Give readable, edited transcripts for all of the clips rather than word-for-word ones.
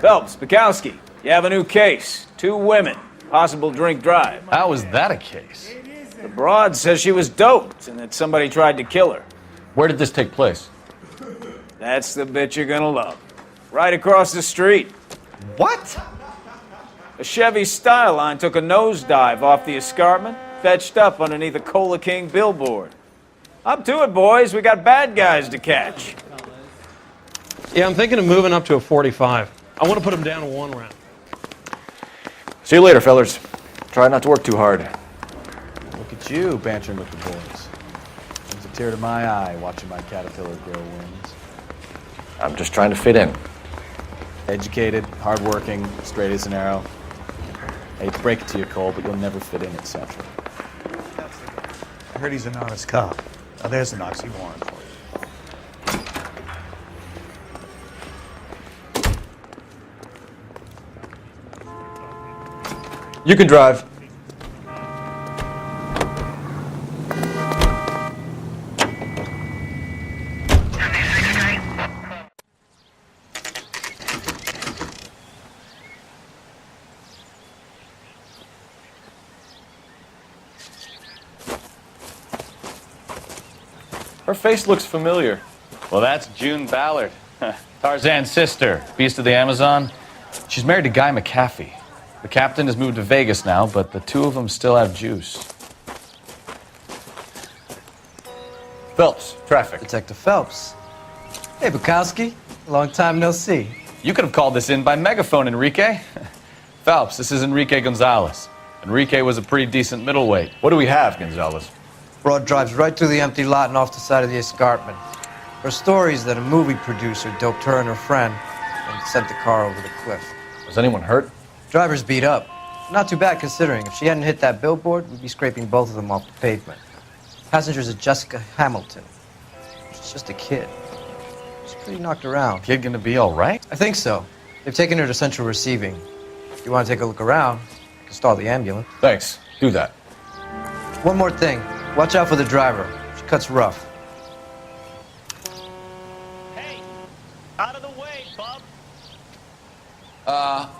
Phelps, Bukowski, you have a new case. 2 women, possible drink drive. How is that a case? The broad says she was doped and that somebody tried to kill her. Where did this take place? That's the bit you're gonna love. Right across the street. What? A Chevy Styline took a nosedive off the escarpment, fetched up underneath a Cola King billboard. Up to it, boys. We got bad guys to catch. Yeah, I'm thinking of moving up to a 45. I want to put him down to 1 round. See you later, fellas. Try not to work too hard. Look at you, bantering with the boys. Brings a tear to my eye watching my caterpillar grow wings. I'm just trying to fit in. Educated, hardworking, straight as an arrow. I hate to break it to you, Cole, but you'll never fit in at Central. I heard he's an honest cop. Now there's an oxymoron for you. You can drive. Her face looks familiar. Well, that's June Ballard, Tarzan's sister, beast of the Amazon. She's married to Guy McAfee. The captain has moved to Vegas now, but the 2 of them still have juice. Phelps, traffic. Detective Phelps. Hey, Bukowski. Long time no see. You could have called this in by megaphone, Enrique. Phelps, this is Enrique Gonzalez. Enrique was a pretty decent middleweight. What do we have, Gonzalez? Broad drives right through the empty lot and off the side of the escarpment. Her story is that a movie producer doped her and her friend and sent the car over the cliff. Was anyone hurt? Driver's beat up. Not too bad considering. If she hadn't hit that billboard, we'd be scraping both of them off the pavement. Passenger's a Jessica Hamilton. She's just a kid. She's pretty knocked around. Kid gonna be all right? I think so. They've taken her to central receiving. If you want to take a look around, you can stall the ambulance. Thanks. Do that. One more thing. Watch out for the driver. She cuts rough. Hey, out of the way, bub.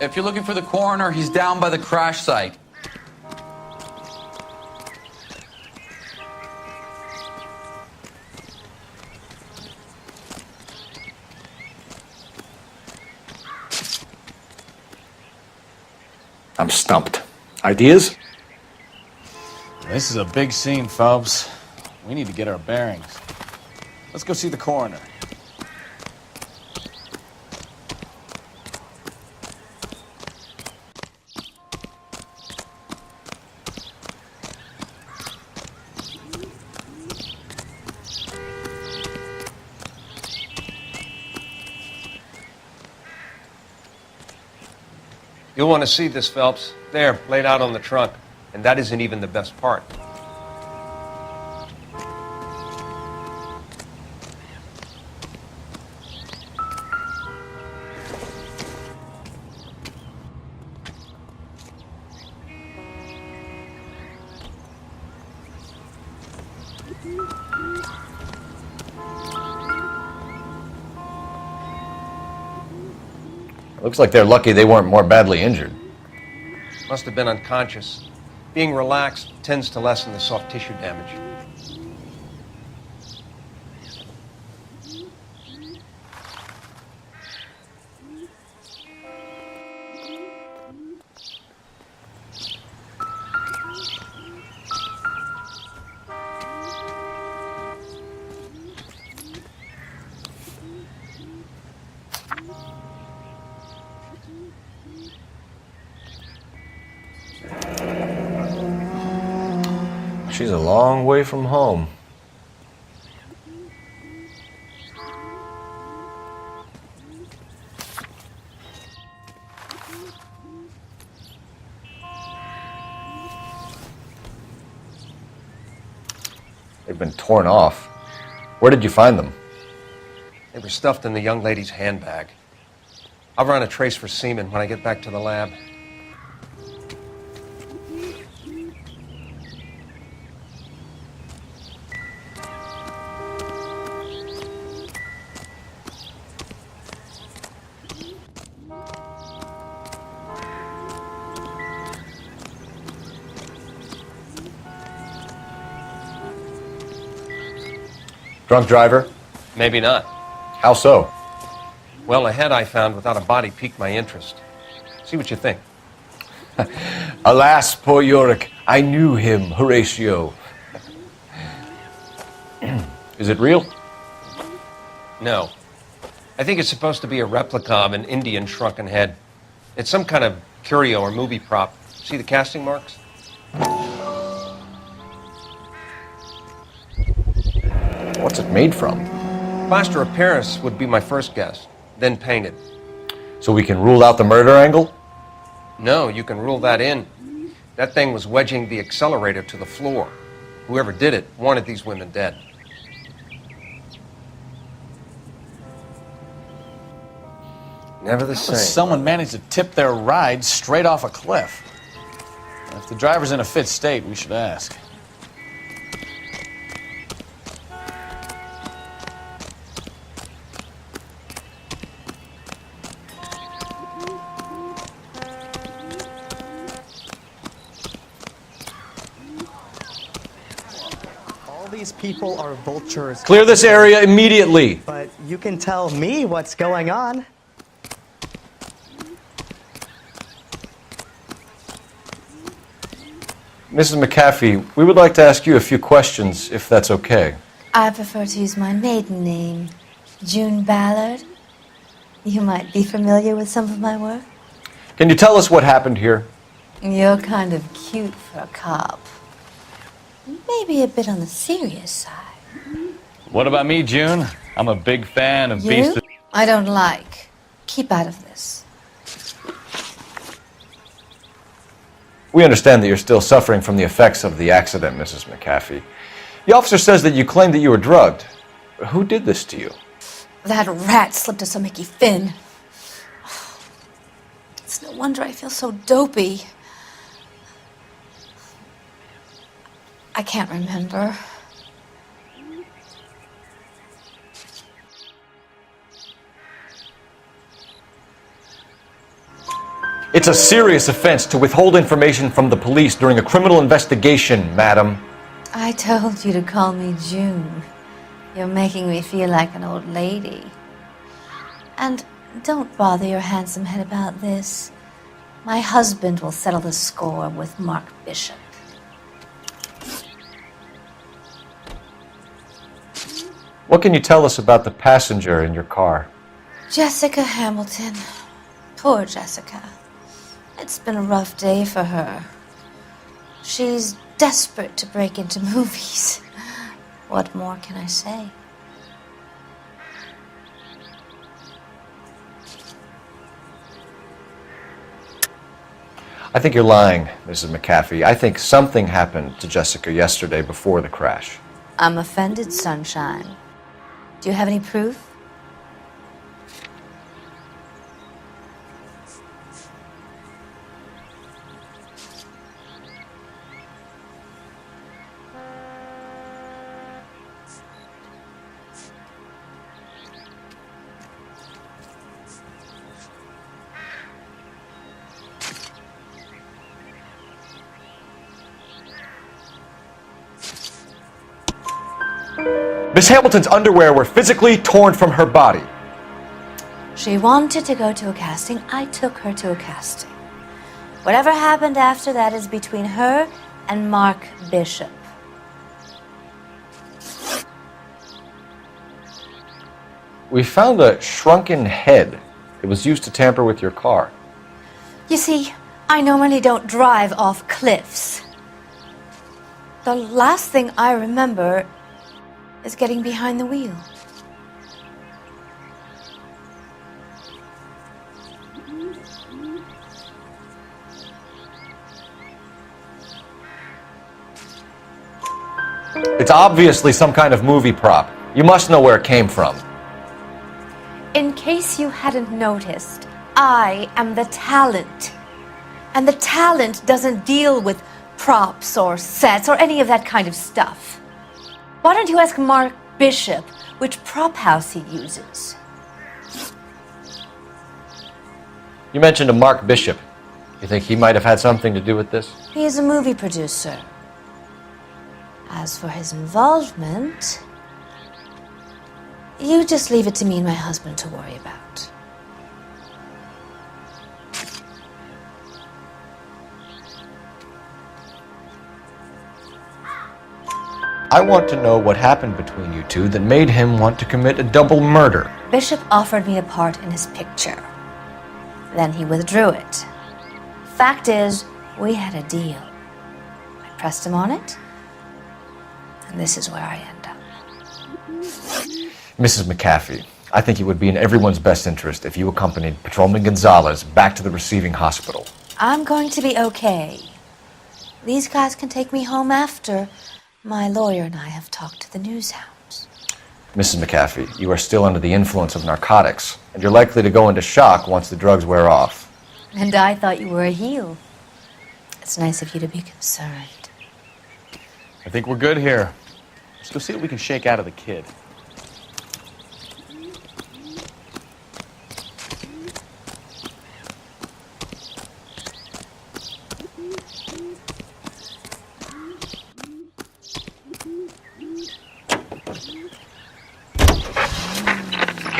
If you're looking for the coroner, he's down by the crash site. I'm stumped. Ideas? This is a big scene, Phelps. We need to get our bearings. Let's go see the coroner. You'll want to see this, Phelps. There, laid out on the trunk. And that isn't even the best part. Looks like they're lucky they weren't more badly injured. Must have been unconscious. Being relaxed tends to lessen the soft tissue damage. She's a long way from home. They've been torn off. Where did you find them? They were stuffed in the young lady's handbag. I'll run a trace for semen when I get back to the lab. Drunk driver? Maybe not. How so? Well, the head I found without a body piqued my interest. See what you think. Alas, poor Yorick, I knew him, Horatio. Is it real? No. I think it's supposed to be a replica of an Indian shrunken head. It's some kind of curio or movie prop. See the casting marks? What's it made from? Plaster of Paris would be my first guess, then painted. So we can rule out the murder angle? No, you can rule that in. That thing was wedging the accelerator to the floor. Whoever did it wanted these women dead. Never the same. Someone managed to tip their ride straight off a cliff. If the driver's in a fit state, we should ask. All these people are vultures. Clear this area immediately. But you can tell me what's going on. Mrs. McAfee, we would like to ask you a few questions, if that's okay. I prefer to use my maiden name, June Ballard. You might be familiar with some of my work. Can you tell us what happened here? You're kind of cute for a cop. Maybe a bit on the serious side. What about me, June? I'm a big fan of You? Beast of... I don't like. Keep out of this. We understand that you're still suffering from the effects of the accident, Mrs. McAfee. The officer says that you claimed that you were drugged. Who did this to you? That rat slipped us a Mickey Finn. It's no wonder I feel so dopey. I can't remember. It's a serious offense to withhold information from the police during a criminal investigation, madam. I told you to call me June. You're making me feel like an old lady. And don't bother your handsome head about this. My husband will settle the score with Mark Bishop. What can you tell us about the passenger in your car? Jessica Hamilton. Poor Jessica. It's been a rough day for her. She's desperate to break into movies. What more can I say? I think you're lying, Mrs. McAfee. I think something happened to Jessica yesterday before the crash. I'm offended, Sunshine. Do you have any proof? Miss Hamilton's underwear were physically torn from her body. She wanted to go to a casting. I took her to a casting. Whatever happened after that is between her and Mark Bishop. We found a shrunken head. It was used to tamper with your car. You see, I normally don't drive off cliffs. The last thing I remember is getting behind the wheel. It's obviously some kind of movie prop. You must know where it came from. In case you hadn't noticed, I am the talent. And the talent doesn't deal with props or sets or any of that kind of stuff. Why don't you ask Mark Bishop which prop house he uses? You mentioned a Mark Bishop. You think he might have had something to do with this? He is a movie producer. As for his involvement, You just leave it to me and my husband to worry about. I want to know what happened between you two that made him want to commit a double murder. Bishop offered me a part in his picture. Then he withdrew it. Fact is, we had a deal. I pressed him on it, and this is where I end up. Mrs. McAfee, I think it would be in everyone's best interest if you accompanied Patrolman Gonzalez back to the receiving hospital. I'm going to be okay. These guys can take me home after my lawyer and I have talked to the news hounds. Mrs. McAfee, you are still under the influence of narcotics, and you're likely to go into shock once the drugs wear off. And I thought you were a heel. It's nice of you to be concerned. I think we're good here. Let's go see what we can shake out of the kid.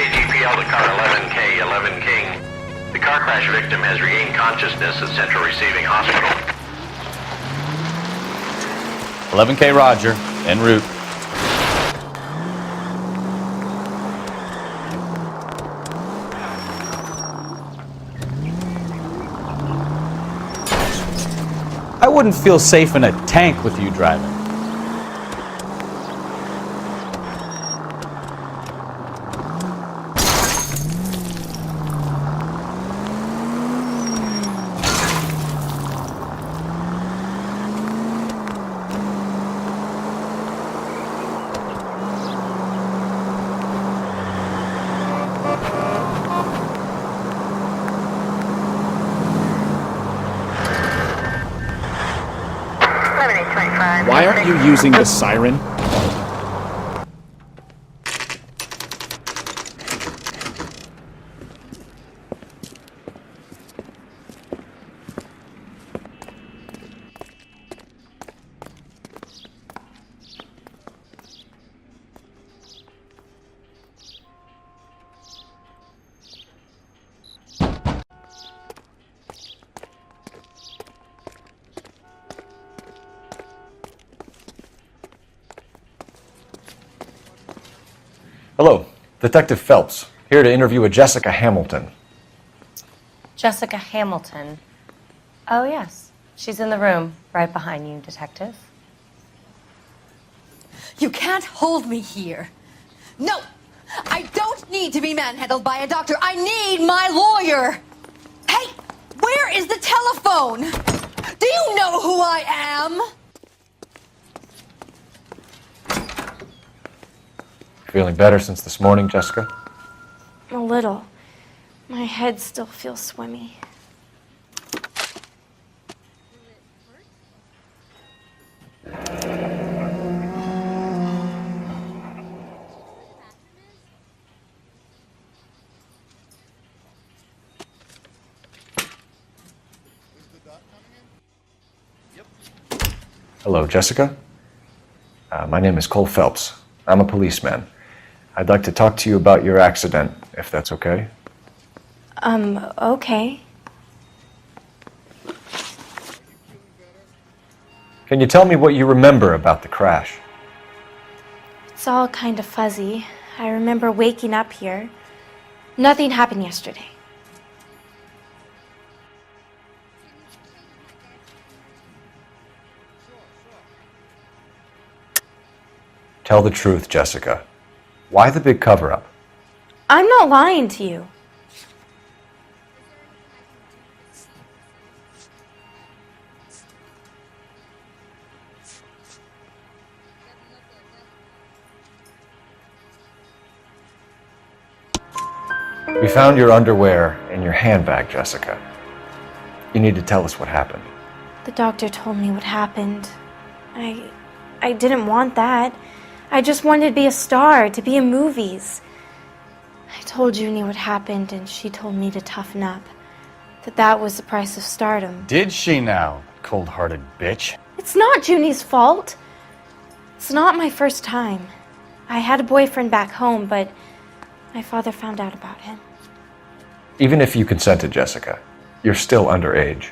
KGPL to car 11K, 11 King. The car crash victim has regained consciousness at Central Receiving Hospital. 11K Roger, en route. I wouldn't feel safe in a tank with you driving. Why aren't you using the siren? Hello, Detective Phelps, here to interview a Jessica Hamilton. Jessica Hamilton. Oh, yes. She's in the room, right behind you, Detective. You can't hold me here. No! I don't need to be manhandled by a doctor. I need my lawyer! Hey! Where is the telephone? Do you know who I am? Feeling better since this morning, Jessica? A little. My head still feels swimmy. Hello, Jessica. My name is Cole Phelps. I'm a policeman. I'd like to talk to you about your accident, if that's okay. Okay. Can you tell me what you remember about the crash? It's all kind of fuzzy. I remember waking up here. Nothing happened yesterday. Tell the truth, Jessica. Why the big cover-up? I'm not lying to you. We found your underwear in your handbag, Jessica. You need to tell us what happened. The doctor told me what happened. I didn't want that. I just wanted to be a star, to be in movies. I told Junie what happened, and she told me to toughen up. That was the price of stardom. Did she now, cold-hearted bitch? It's not Junie's fault. It's not my first time. I had a boyfriend back home, but My father found out about him. Even if you consented, Jessica, you're still underage.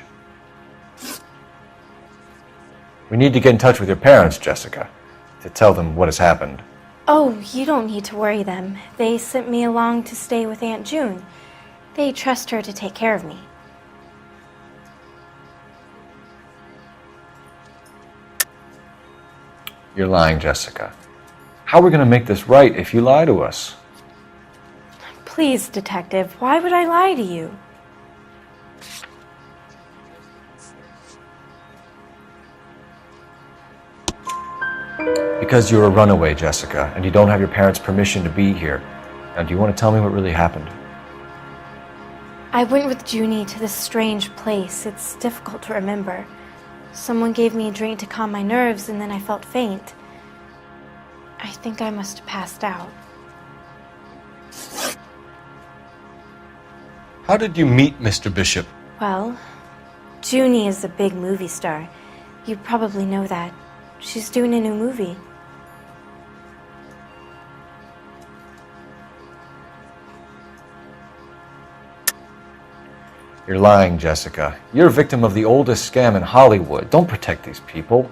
We need to get in touch with your parents, Jessica, to tell them what has happened. Oh, you don't need to worry them. They sent me along to stay with Aunt June. They trust her to take care of me. You're lying, Jessica. How are we going to make this right if you lie to us? Please, Detective, why would I lie to you? Because you're a runaway, Jessica, and you don't have your parents' permission to be here. Now, do you want to tell me what really happened? I went with Junie to this strange place. It's difficult to remember. Someone gave me a drink to calm my nerves, and then I felt faint. I think I must have passed out. How did you meet Mr. Bishop? Well, Junie is a big movie star. You probably know that. She's doing a new movie. You're lying, Jessica. You're a victim of the oldest scam in Hollywood. Don't protect these people.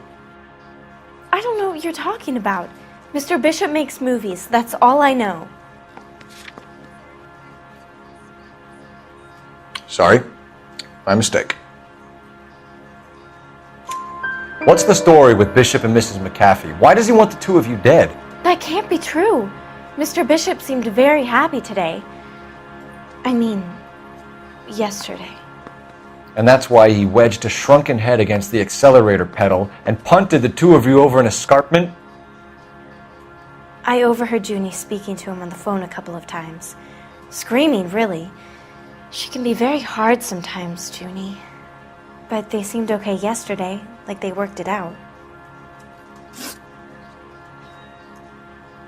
I don't know what you're talking about. Mr. Bishop makes movies. That's all I know. Sorry. My mistake. What's the story with Bishop and Mrs. McAfee? Why does he want the two of you dead? That can't be true. Mr. Bishop seemed very happy today. I mean, yesterday. And that's why he wedged a shrunken head against the accelerator pedal and punted the two of you over an escarpment? I overheard Junie speaking to him on the phone a couple of times. Screaming, really. She can be very hard sometimes, Junie. But they seemed okay yesterday, like they worked it out.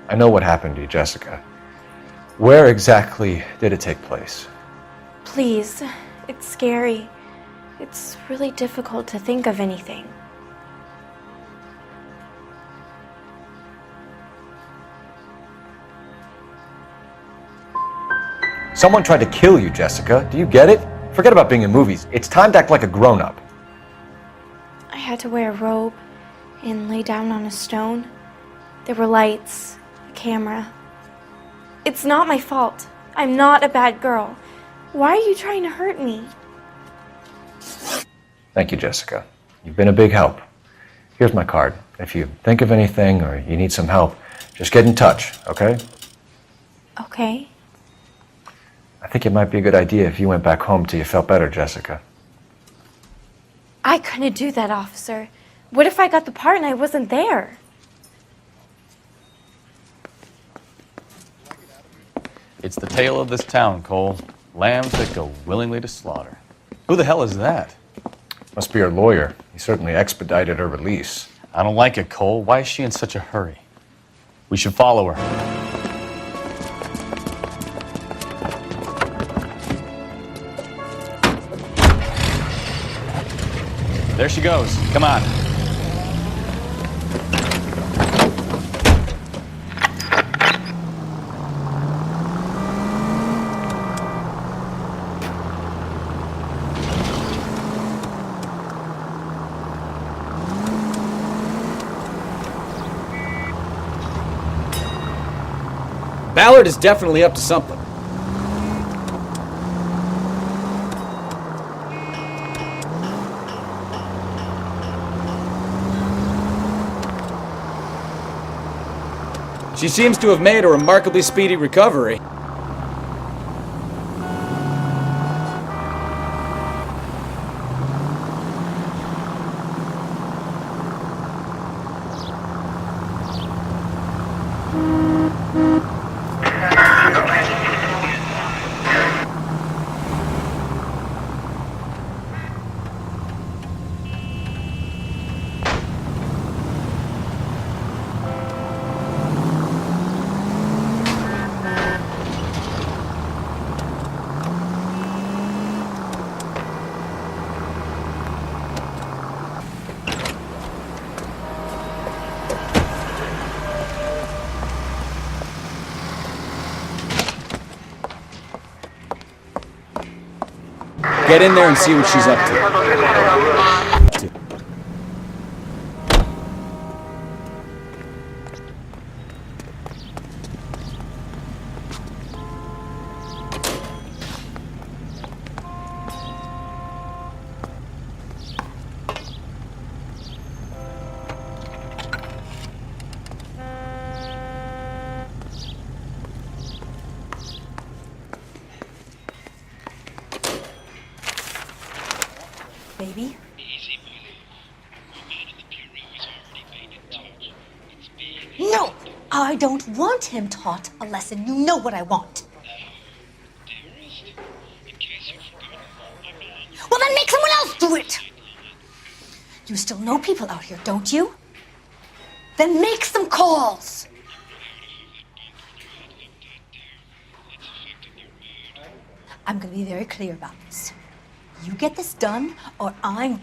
I know what happened to you, Jessica. Where exactly did it take place? Please, it's scary. It's really difficult to think of anything. Someone tried to kill you, Jessica. Do you get it? Forget about being in movies. It's time to act like a grown-up. I had to wear a robe and lay down on a stone. There were lights, a camera. It's not my fault. I'm not a bad girl. Why are you trying to hurt me? Thank you, Jessica. You've been a big help. Here's my card. If you think of anything or you need some help, just get in touch, okay? Okay. I think it might be a good idea if you went back home till you felt better, Jessica. I couldn't do that, officer. What if I got the part and I wasn't there? It's the tale of this town, Cole. Lambs that go willingly to slaughter. Who the hell is that? Must be her lawyer. He certainly expedited her release. I don't like it, Cole. Why is she in such a hurry? We should follow her. There she goes. Come on. Ballard is definitely up to something. She seems to have made a remarkably speedy recovery. Get in there and see what she's up to. Baby? No! I don't want him taught a lesson. You know what I want. Well, then make someone else do it! You still know people out here, don't you? Then make some calls! I'm gonna be very clear about this. You get this done, or I'm...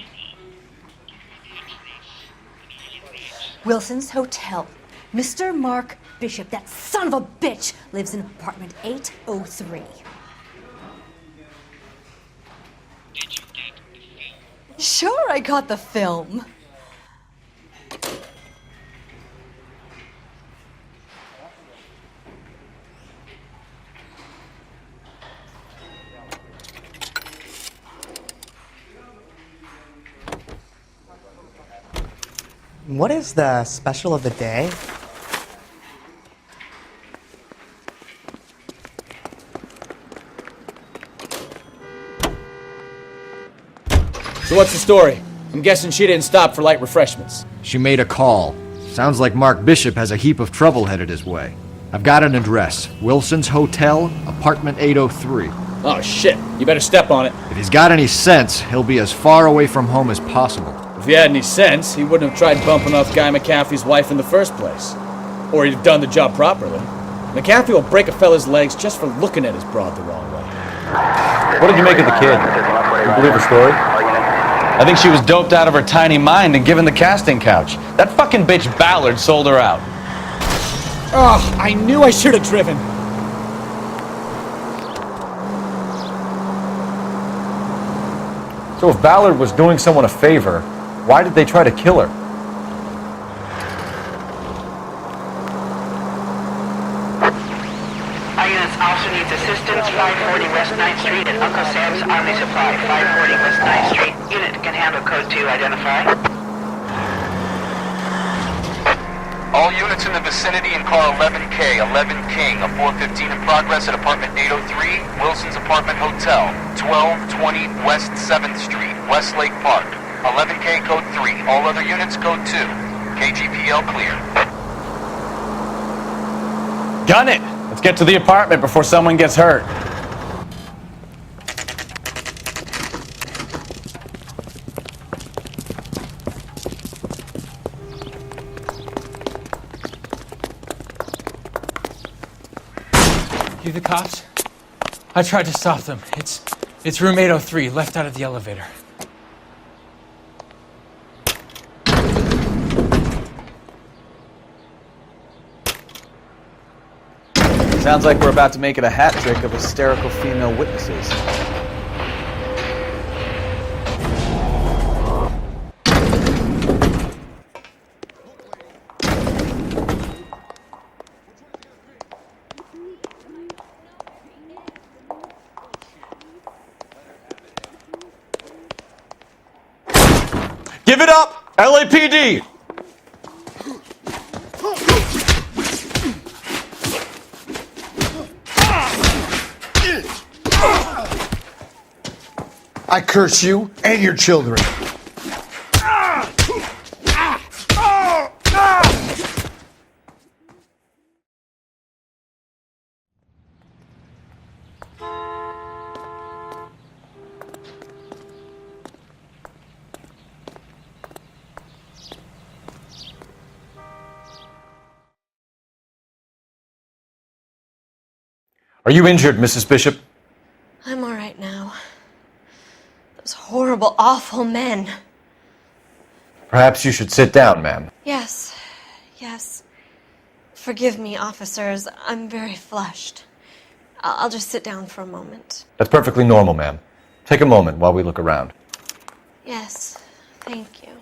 Wilson's Hotel. Mr. Mark Bishop, that son of a bitch, lives in apartment 803. Sure, I got the film. What is the special of the day? So what's the story? I'm guessing she didn't stop for light refreshments. She made a call. Sounds like Mark Bishop has a heap of trouble headed his way. I've got an address. Wilson's Hotel, apartment 803. Oh shit, you better step on it. If he's got any sense, he'll be as far away from home as possible. If he had any sense, he wouldn't have tried bumping off Guy McAfee's wife in the first place. Or he'd have done the job properly. McAfee will break a fella's legs just for looking at his broad the wrong way. What did you make of the kid? You believe her story? I think she was doped out of her tiny mind and given the casting couch. That fucking bitch Ballard sold her out. Oh, I knew I should have driven. So if Ballard was doing someone a favor, why did they try to kill her? Our units also needs assistance. 540 West 9th Street at Uncle Sam's Army Supply. 540 West 9th Street. Unit can handle code 2. Identify. All units in the vicinity in car 11K, 11 King, a 415 in progress at apartment 803, Wilson's Apartment Hotel, 1220 West 7th Street, Westlake Park. 11K code 3. All other units code 2. KGPL clear. Gun it! Let's get to the apartment before someone gets hurt. You the cops? I tried to stop them. It's room 803, left out of the elevator. Sounds like we're about to make it a hat trick of hysterical female witnesses. Give it up! LAPD! I curse you and your children. Are you injured, Mrs. Bishop? I'm all right now. Those horrible, awful men. Perhaps you should sit down, ma'am. Yes, yes. Forgive me, officers. I'm very flushed. I'll just sit down for a moment. That's perfectly normal, ma'am. Take a moment while we look around. Yes, thank you.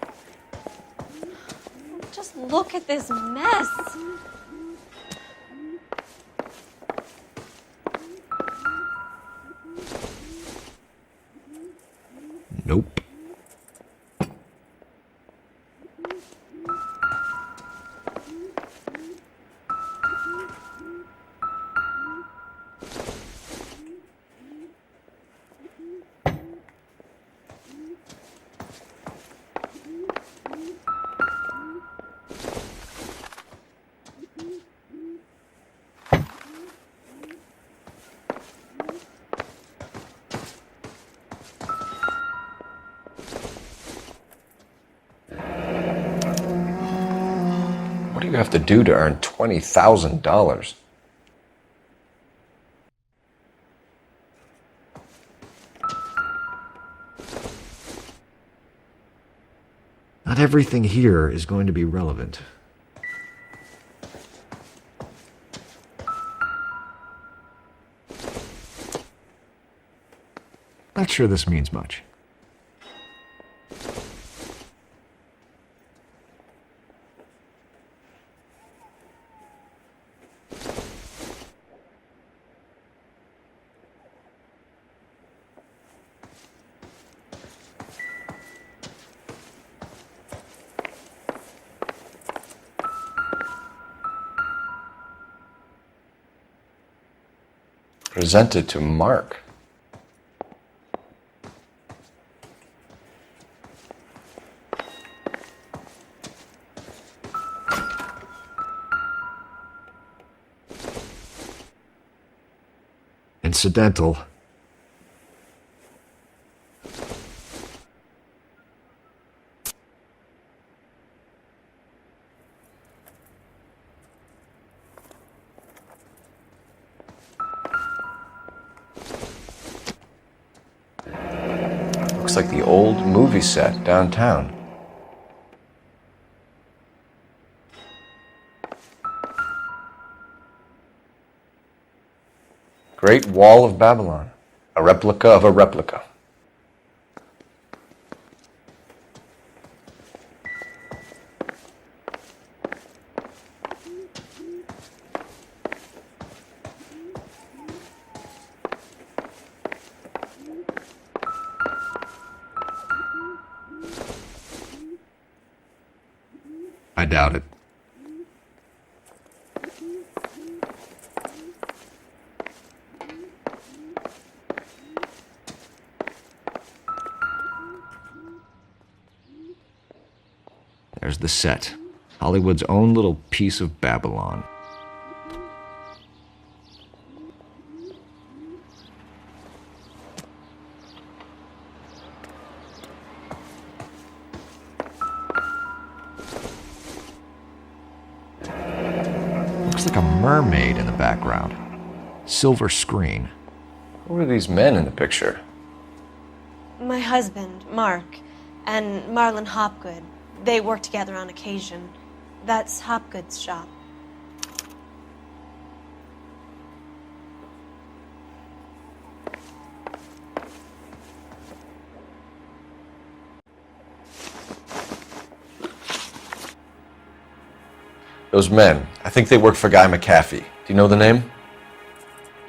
Just look at this mess. Nope. What do you have to do to earn $20,000? Not everything here is going to be relevant. Not sure this means much. Presented to Mark. Incidental. Looks like the old movie set downtown. Great Wall of Babylon. A replica of a replica. I doubt it. There's the set. Hollywood's own little piece of Babylon. Looks like a mermaid in the background. Silver screen. Who are these men in the picture? My husband, Mark, and Marlon Hopgood. They work together on occasion. That's Hopgood's shop. Those men, I think they work for Guy McAfee. Do you know the name?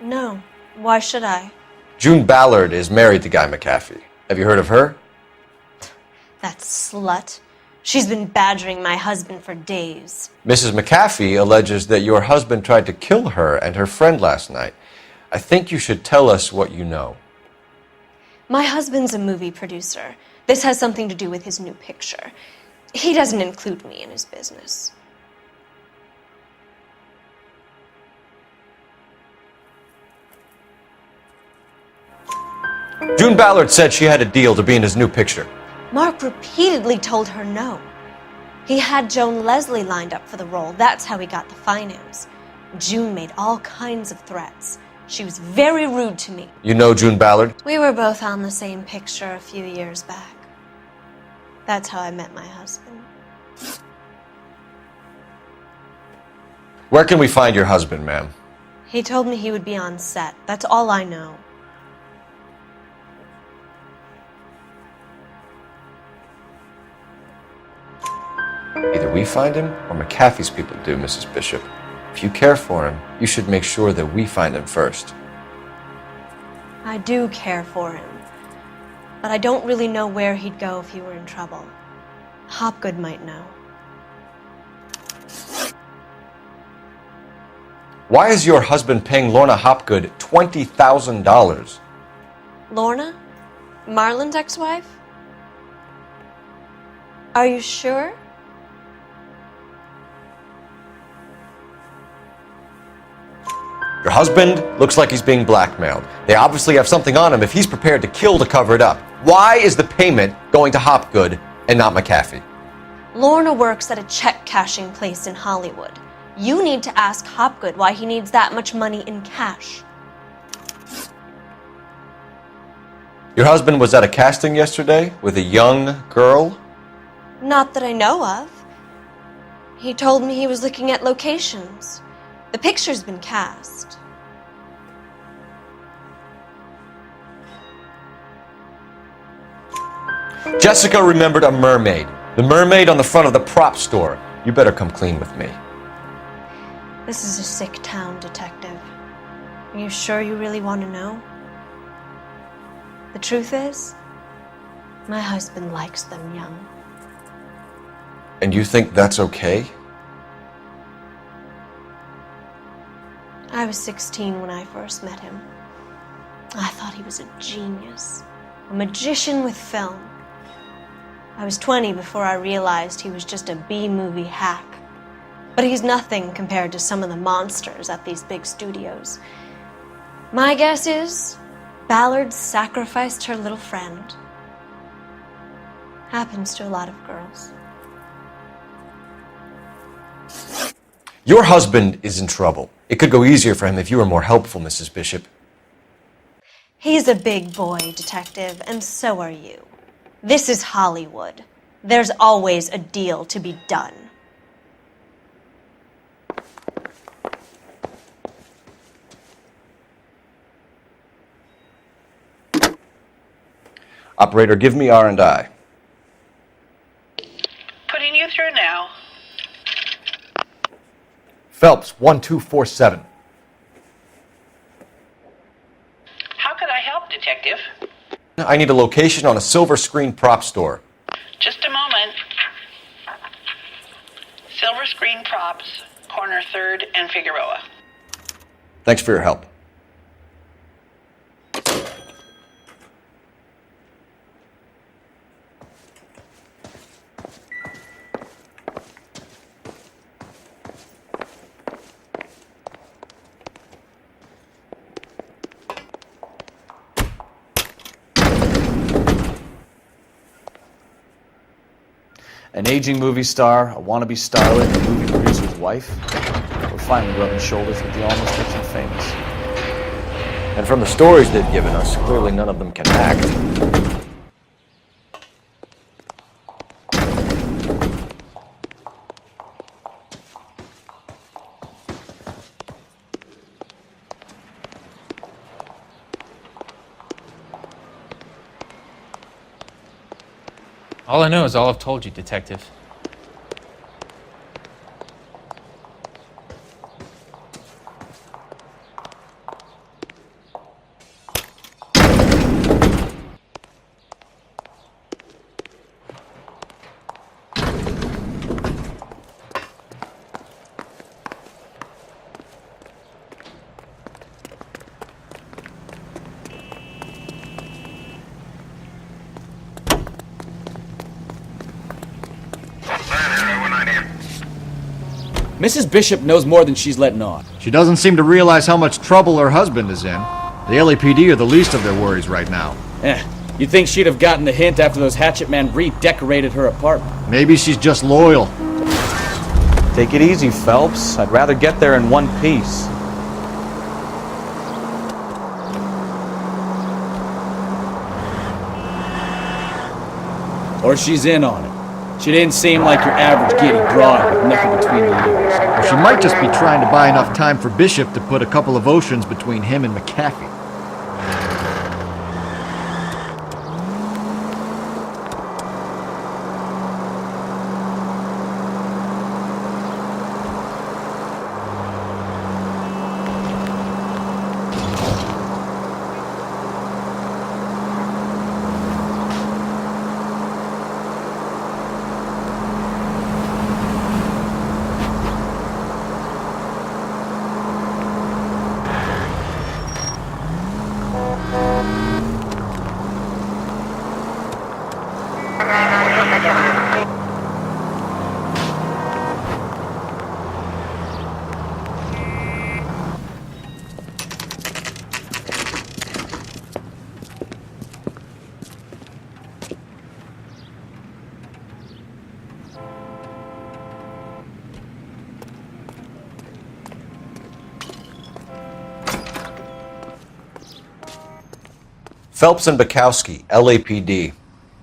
No. Why should I? June Ballard is married to Guy McAfee. Have you heard of her? That slut. She's been badgering my husband for days. Mrs. McAfee alleges that your husband tried to kill her and her friend last night. I think you should tell us what you know. My husband's a movie producer. This has something to do with his new picture. He doesn't include me in his business. June Ballard said she had a deal to be in his new picture. Mark repeatedly told her no. He had Joan Leslie lined up for the role. That's how he got the finance. June made all kinds of threats. She was very rude to me. You know June Ballard? We were both on the same picture a few years back. That's how I met my husband. Where can we find your husband, ma'am? He told me he would be on set. That's all I know. Either we find him or McAfee's people do, Mrs. Bishop. If you care for him, you should make sure that we find him first. I do care for him, but I don't really know where he'd go if he were in trouble. Hopgood might know. Why is your husband paying Lorna Hopgood $20,000? Lorna? Marlon's ex-wife? Are you sure? Your husband looks like he's being blackmailed. They obviously have something on him if he's prepared to kill to cover it up. Why is the payment going to Hopgood and not McAfee? Lorna works at a check-cashing place in Hollywood. You need to ask Hopgood why he needs that much money in cash. Your husband was at a casting yesterday with a young girl? Not that I know of. He told me he was looking at locations. The picture's been cast. Jessica remembered a mermaid. The mermaid on the front of the prop store. You better come clean with me. This is a sick town, Detective. Are you sure you really want to know? The truth is, my husband likes them young. And you think that's okay? I was 16 when I first met him. I thought he was a genius, a magician with film. I was 20 before I realized he was just a B-movie hack. But he's nothing compared to some of the monsters at these big studios. My guess is Ballard sacrificed her little friend. Happens to a lot of girls. Your husband is in trouble. It could go easier for him if you were more helpful, Mrs. Bishop. He's a big boy, Detective, and so are you. This is Hollywood. There's always a deal to be done. Operator, give me R&I. Putting you through now. Phelps, 1247. How could I help, Detective? I need a location on a silver screen prop store. Just a moment. Silver Screen Props, corner 3rd and Figueroa. Thanks for your help. An aging movie star, a wannabe starlet, a movie producer's wife. We're finally rubbing shoulders with the almost rich and famous. And from the stories they've given us, clearly none of them can act. All I know is all I've told you, Detective. Mrs. Bishop knows more than she's letting on. She doesn't seem to realize how much trouble her husband is in. The LAPD are the least of their worries right now. You'd think she'd have gotten the hint after those hatchet men redecorated her apartment. Maybe she's just loyal. Take it easy, Phelps. I'd rather get there in one piece. Or she's in on it. She didn't seem like your average giddy broad with nothing between the ears. Or she might just be trying to buy enough time for Bishop to put a couple of oceans between him and McAfee. Phelps and Bukowski, LAPD.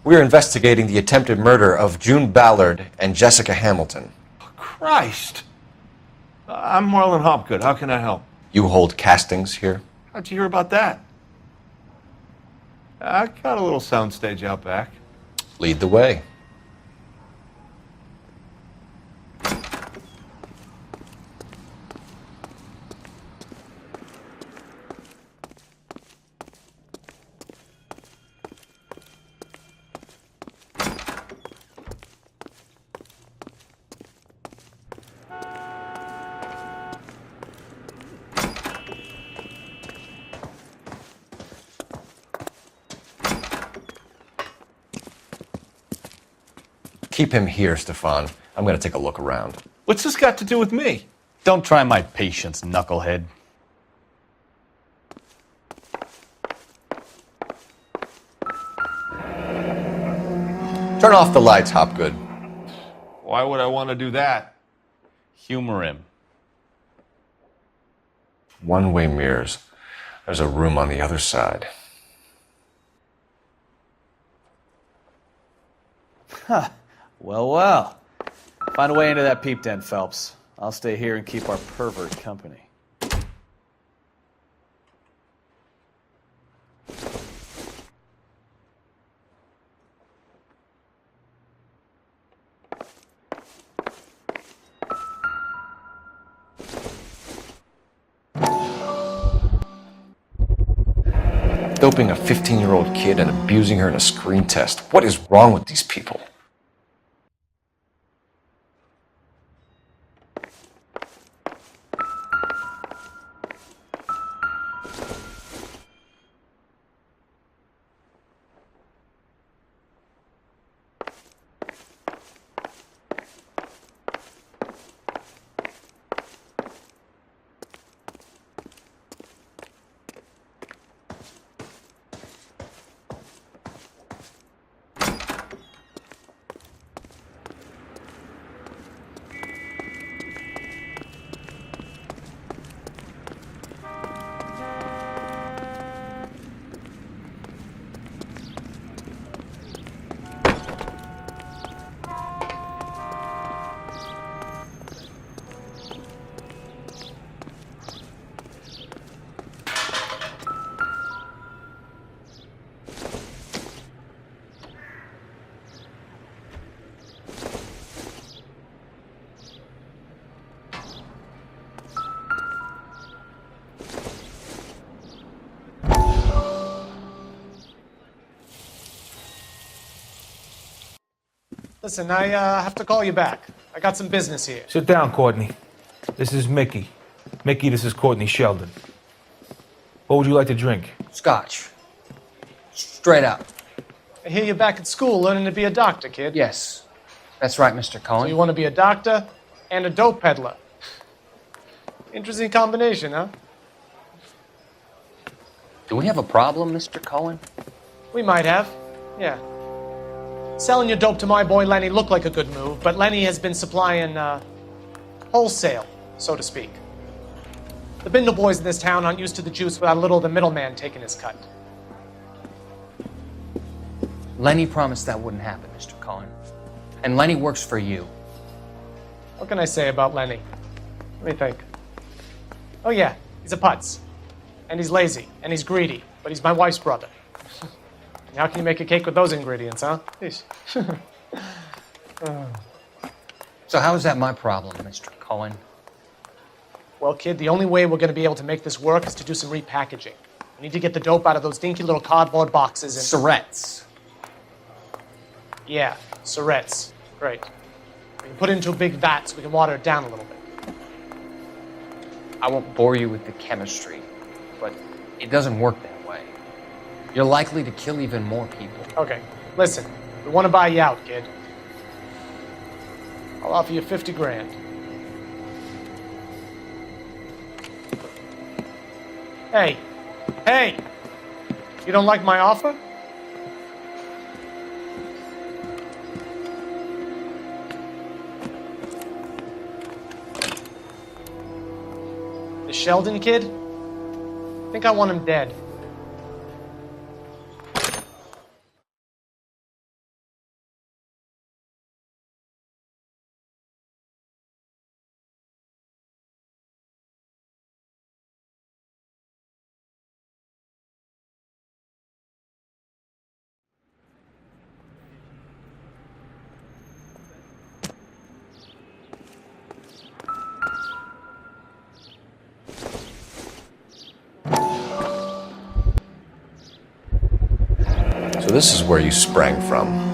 We are investigating the attempted murder of June Ballard and Jessica Hamilton. Christ! I'm Marlon Hopgood. How can I help? You hold castings here? How'd you hear about that? I got a little soundstage out back. Lead the way. Keep him here, Stefan. I'm going to take a look around. What's this got to do with me? Don't try my patience, knucklehead. Turn off the lights, Hopgood. Why would I want to do that? Humor him. One-way mirrors. There's a room on the other side. Huh. Well, well. Find a way into that peep den, Phelps. I'll stay here and keep our pervert company. Doping a 15-year-old kid and abusing her in a screen test. What is wrong with these people? Listen, I have to call you back. I got some business here. Sit down, Courtney. This is Mickey. Mickey, this is Courtney Sheldon. What would you like to drink? Scotch. Straight up. I hear you're back at school learning to be a doctor, kid. Yes. That's right, Mr. Cohen. So you want to be a doctor and a dope peddler. Interesting combination, huh? Do we have a problem, Mr. Cohen? We might have. Yeah. Selling your dope to my boy Lenny looked like a good move, but Lenny has been supplying, wholesale, so to speak. The Bindle boys in this town aren't used to the juice without a little of the middleman taking his cut. Lenny promised that wouldn't happen, Mr. Cohen. And Lenny works for you. What can I say about Lenny? Let me think. Oh yeah, he's a putz. And he's lazy, and he's greedy, but he's my wife's brother. How can you make a cake with those ingredients, huh? So how is that my problem, Mr. Cohen? Well, kid, the only way we're going to be able to make this work is to do some repackaging. We need to get the dope out of those dinky little cardboard boxes and... Surrettes. Yeah, Surrettes. Great. We can put it into a big vat so we can water it down a little bit. I won't bore you with the chemistry, but it doesn't work that way. You're likely to kill even more people. Okay, listen. We want to buy you out, kid. I'll offer you 50 grand. Hey! Hey! You don't like my offer? The Sheldon kid? I think I want him dead. So this is where you sprang from.